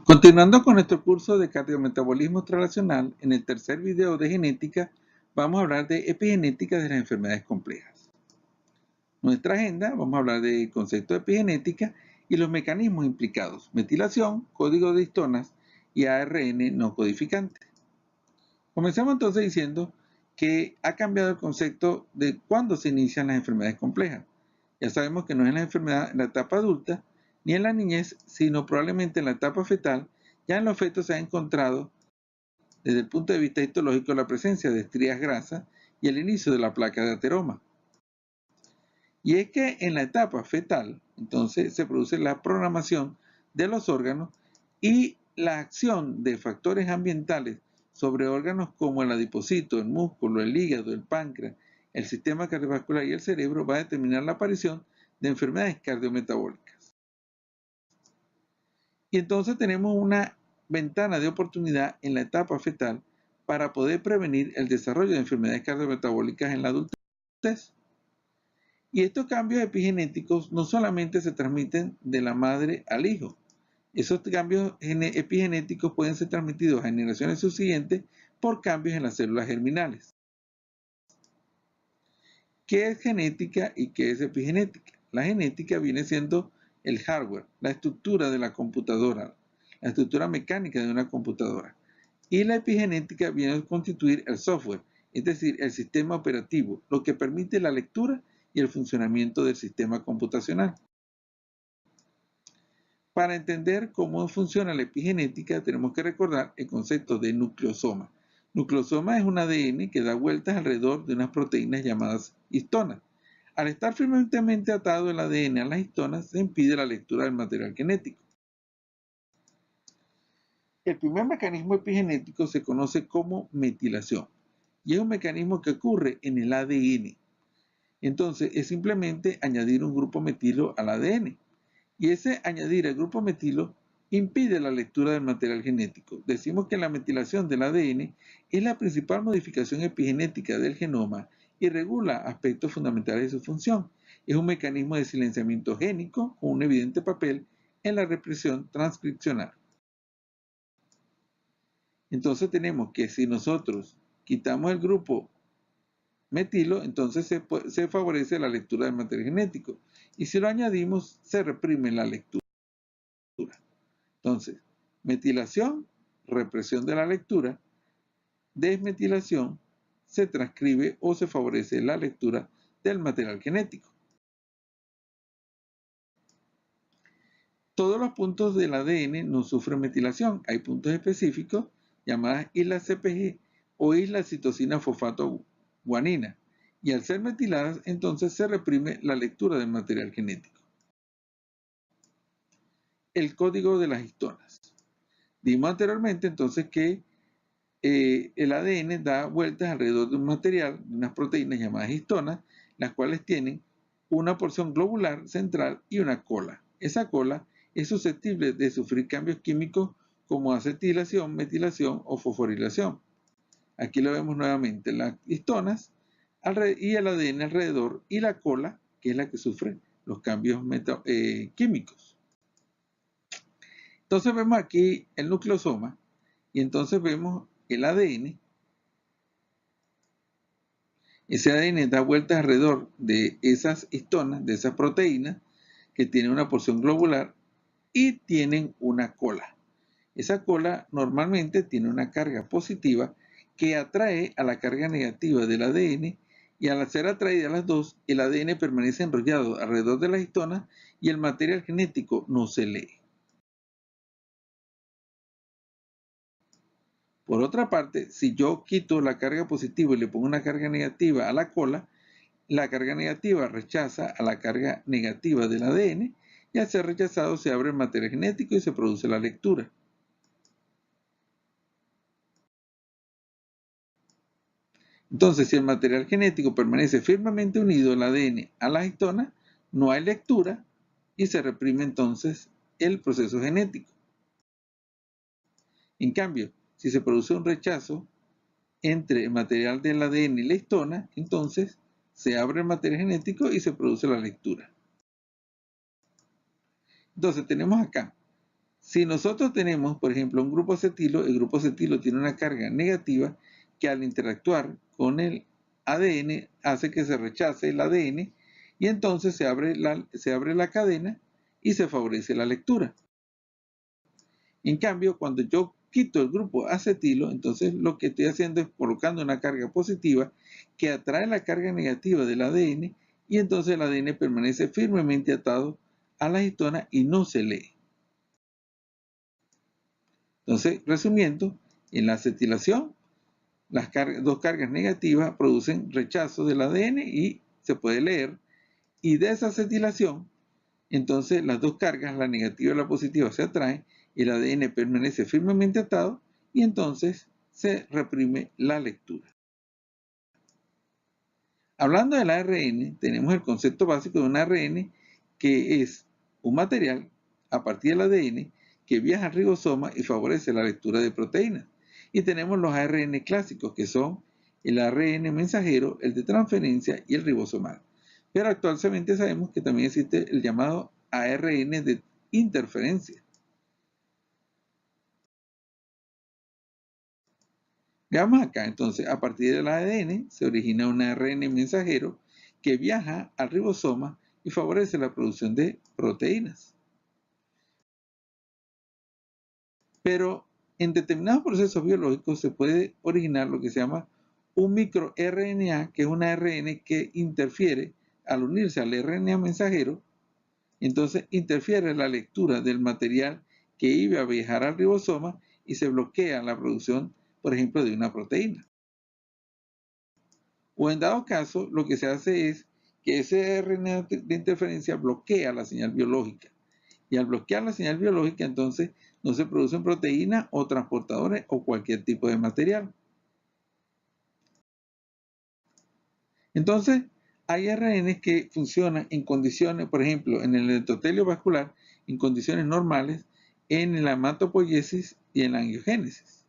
Continuando con nuestro curso de cardiometabolismo translacional, en el tercer video de genética vamos a hablar de epigenética de las enfermedades complejas. Nuestra agenda, vamos a hablar del concepto de epigenética y los mecanismos implicados: metilación, código de histonas y ARN no codificante. Comencemos entonces diciendo que ha cambiado el concepto de cuándo se inician las enfermedades complejas. Ya sabemos que no es en la etapa adulta ni en la niñez, sino probablemente en la etapa fetal. Ya en los fetos se ha encontrado, desde el punto de vista histológico, la presencia de estrías grasas y el inicio de la placa de ateroma. Y es que en la etapa fetal, entonces, se produce la programación de los órganos y la acción de factores ambientales sobre órganos como el adipocito, el músculo, el hígado, el páncreas, el sistema cardiovascular y el cerebro va a determinar la aparición de enfermedades cardiometabólicas. Y entonces tenemos una ventana de oportunidad en la etapa fetal para poder prevenir el desarrollo de enfermedades cardiometabólicas en la adultez. Y estos cambios epigenéticos no solamente se transmiten de la madre al hijo. Esos cambios epigenéticos pueden ser transmitidos a generaciones subsiguientes por cambios en las células germinales. ¿Qué es genética y qué es epigenética? La genética viene siendo el hardware, la estructura de la computadora, la estructura mecánica de una computadora. Y la epigenética viene a constituir el software, es decir, el sistema operativo, lo que permite la lectura y el funcionamiento del sistema computacional. Para entender cómo funciona la epigenética, tenemos que recordar el concepto de nucleosoma. Nucleosoma es un ADN que da vueltas alrededor de unas proteínas llamadas histonas. Al estar firmemente atado el ADN a las histonas, se impide la lectura del material genético. El primer mecanismo epigenético se conoce como metilación y es un mecanismo que ocurre en el ADN. Entonces, es simplemente añadir un grupo metilo al ADN. Y ese añadir el grupo metilo impide la lectura del material genético. Decimos que la metilación del ADN es la principal modificación epigenética del genoma y regula aspectos fundamentales de su función. Es un mecanismo de silenciamiento génico con un evidente papel en la represión transcripcional. Entonces tenemos que si nosotros quitamos el grupo metilo, entonces se favorece la lectura del material genético. Y si lo añadimos, se reprime la lectura. Entonces, metilación, represión de la lectura; desmetilación, se transcribe o se favorece la lectura del material genético. Todos los puntos del ADN no sufren metilación. Hay puntos específicos llamadas islas CpG o islas citosina fosfato guanina. Y al ser metiladas, entonces se reprime la lectura del material genético. El código de las histonas. Dimos anteriormente entonces que el ADN da vueltas alrededor de un material, de unas proteínas llamadas histonas, las cuales tienen una porción globular central y una cola. Esa cola es susceptible de sufrir cambios químicos como acetilación, metilación o fosforilación. Aquí lo vemos nuevamente, las histonas y el ADN alrededor y la cola, que es la que sufre los cambios químicos. Entonces vemos aquí el nucleosoma y entonces vemos el ADN. Ese ADN da vueltas alrededor de esas histonas, de esas proteínas, que tienen una porción globular y tienen una cola. Esa cola normalmente tiene una carga positiva que atrae a la carga negativa del ADN, y al ser atraída a las dos, el ADN permanece enrollado alrededor de las histonas y el material genético no se lee. Por otra parte, si yo quito la carga positiva y le pongo una carga negativa a la cola, la carga negativa rechaza a la carga negativa del ADN y al ser rechazado se abre el material genético y se produce la lectura. Entonces, si el material genético permanece firmemente unido al ADN a las histonas, no hay lectura y se reprime entonces el proceso genético. En cambio, si se produce un rechazo entre el material del ADN y la histona, entonces se abre el material genético y se produce la lectura. Entonces tenemos acá, Si nosotros tenemos, por ejemplo, un grupo acetilo, el grupo acetilo tiene una carga negativa que al interactuar con el ADN hace que se rechace el ADN y entonces se abre la cadena y se favorece la lectura. En cambio, cuando yo quito el grupo acetilo, entonces lo que estoy haciendo es colocando una carga positiva que atrae la carga negativa del ADN y entonces el ADN permanece firmemente atado a la histona y no se lee. Entonces, resumiendo, en la acetilación, las dos cargas negativas producen rechazo del ADN y se puede leer. Y de esa acetilación, entonces las dos cargas, la negativa y la positiva, se atraen, el ADN permanece firmemente atado y entonces se reprime la lectura. Hablando del ARN, tenemos el concepto básico de un ARN que es un material a partir del ADN que viaja al ribosoma y favorece la lectura de proteínas. Y tenemos los ARN clásicos, que son el ARN mensajero, el de transferencia y el ribosomal. Pero actualmente sabemos que también existe el llamado ARN de interferencia. Veamos acá, entonces, a partir del ADN se origina un ARN mensajero que viaja al ribosoma y favorece la producción de proteínas. Pero en determinados procesos biológicos se puede originar lo que se llama un microRNA, que es un ARN que interfiere al unirse al RNA mensajero, entonces interfiere la lectura del material que iba a viajar al ribosoma y se bloquea la producción, por ejemplo, de una proteína. O en dado caso, lo que se hace es que ese RNA de interferencia bloquea la señal biológica. Y al bloquear la señal biológica, entonces no se producen proteínas o transportadores o cualquier tipo de material. Entonces, hay RNAs que funcionan en condiciones, por ejemplo, en el endotelio vascular, en condiciones normales, en la hematopoiesis y en la angiogénesis.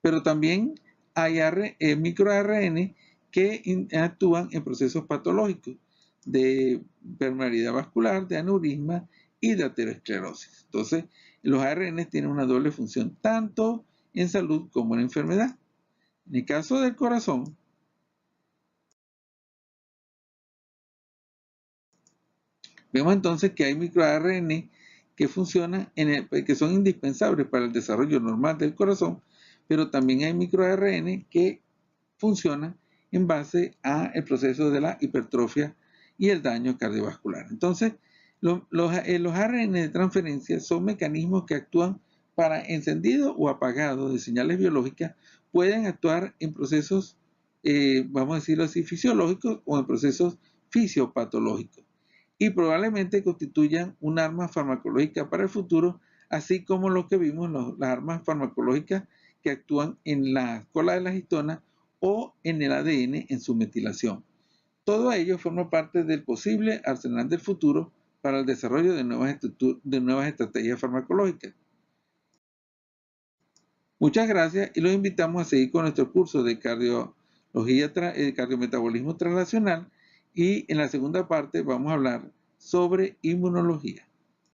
Pero también hay microARN que actúan en procesos patológicos de permeabilidad vascular, de aneurisma y de aterosclerosis. Entonces, los ARN tienen una doble función, tanto en salud como en enfermedad. En el caso del corazón, vemos entonces que hay microARN que funcionan, que son indispensables para el desarrollo normal del corazón, pero también hay microARN que funcionan en base al proceso de la hipertrofia y el daño cardiovascular. Entonces, los ARN de transferencia son mecanismos que actúan para encendido o apagado de señales biológicas, pueden actuar en procesos, vamos a decirlo así, fisiológicos o en procesos fisiopatológicos y probablemente constituyan un arma farmacológica para el futuro, así como lo que vimos, las armas farmacológicas que actúan en la cola de las histonas o en el ADN en su metilación. Todo ello forma parte del posible arsenal del futuro para el desarrollo de nuevas estrategias farmacológicas. Muchas gracias y los invitamos a seguir con nuestro curso de cardiometabolismo translacional y en la segunda parte vamos a hablar sobre inmunología.